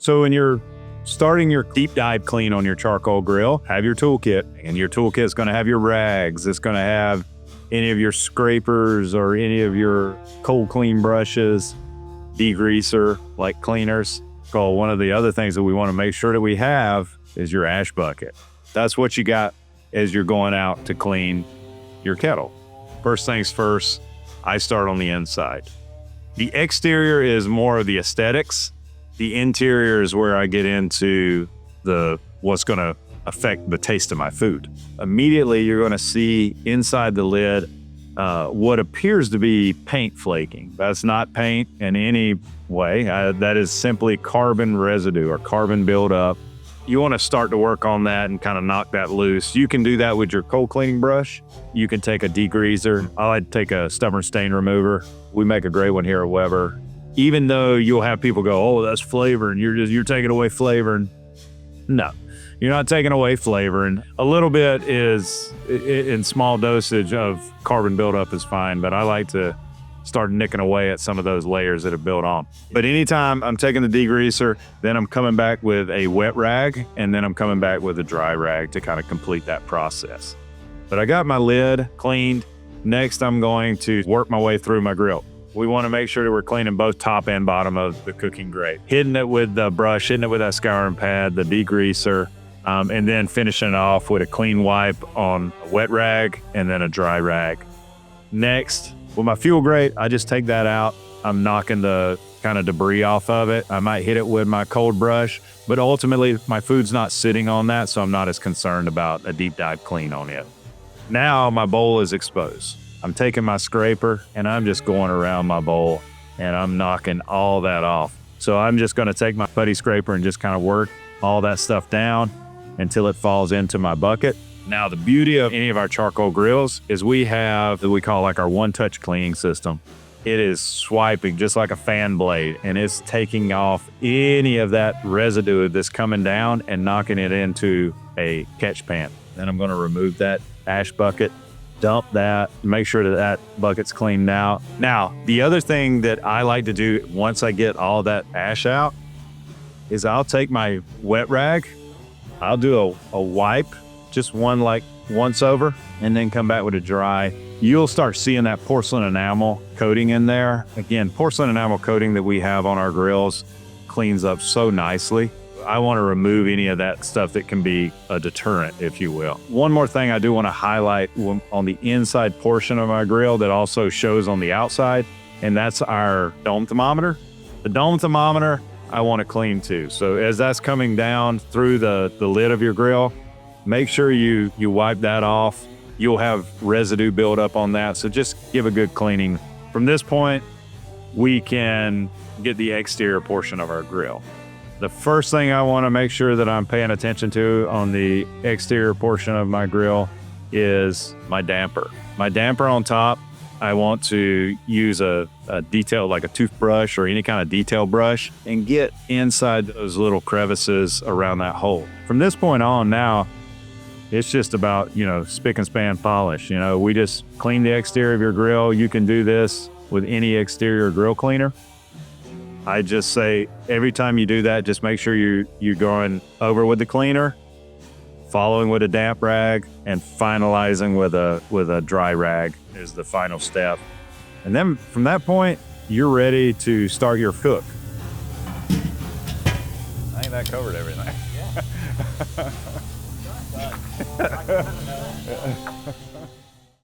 So when you're starting your deep dive clean on your charcoal grill, have your toolkit, and your toolkit is going to have your rags. It's going to have any of your scrapers or any of your cold clean brushes, degreaser like cleaners. So one of the other things that we want to make sure that we have is your ash bucket. That's what you got as you're going out to clean your kettle. First things first, I start on the inside. The exterior is more of the aesthetics. The interior is where I get into what's going to affect the taste of my food. Immediately, you're going to see inside the lid what appears to be paint flaking. That's not paint in any way. That is simply carbon residue or carbon buildup. You want to start to work on that and kind of knock that loose. You can do that with your cold cleaning brush. You can take a degreaser. I like to take a stubborn stain remover. We make a great one here at Weber. Even though you'll have people go, oh, that's flavor, and you're taking away flavor. And no, you're not taking away flavor. And a little bit is, in small dosage of carbon buildup is fine, but I like to start nicking away at some of those layers that have built on. But anytime I'm taking the degreaser, then I'm coming back with a wet rag, and then I'm coming back with a dry rag to kind of complete that process. But I got my lid cleaned. Next, I'm going to work my way through my grill. We want to make sure that we're cleaning both top and bottom of the cooking grate. Hitting it with the brush, hitting it with that scouring pad, the degreaser, and then finishing it off with a clean wipe on a wet rag and then a dry rag. Next, with my fuel grate, I just take that out. I'm knocking the kind of debris off of it. I might hit it with my cold brush, but ultimately my food's not sitting on that, so I'm not as concerned about a deep dive clean on it. Now my bowl is exposed. I'm taking my scraper and I'm just going around my bowl and I'm knocking all that off. So I'm just going to take my putty scraper and just kind of work all that stuff down until it falls into my bucket. Now, the beauty of any of our charcoal grills is we have what we call like our one-touch cleaning system. It is swiping just like a fan blade, and it's taking off any of that residue that's coming down and knocking it into a catch pan. Then I'm going to remove that ash bucket, dump that, make sure that that bucket's cleaned out. Now, the other thing that I like to do once I get all that ash out is I'll take my wet rag, I'll do a wipe, just one like once over, and then come back with a dry. You'll start seeing that porcelain enamel coating in there. Again, porcelain enamel coating that we have on our grills cleans up so nicely. I want to remove any of that stuff that can be a deterrent, if you will. One more thing I do want to highlight on the inside portion of our grill that also shows on the outside, and that's our dome thermometer. The dome thermometer, I want to clean too. So as that's coming down through the lid of your grill, make sure you wipe that off. You'll have residue build up on that, so just give a good cleaning. From this point, we can get the exterior portion of our grill. The first thing I want to make sure that I'm paying attention to on the exterior portion of my grill is my damper. My damper on top, I want to use a detail like a toothbrush or any kind of detail brush and get inside those little crevices around that hole. From this point on now, it's just about, spick and span polish. We just clean the exterior of your grill. You can do this with any exterior grill cleaner. I just say every time you do that, just make sure you're going over with the cleaner, following with a damp rag, and finalizing with a dry rag is the final step. And then from that point, you're ready to start your cook. I think that covered everything. Yeah.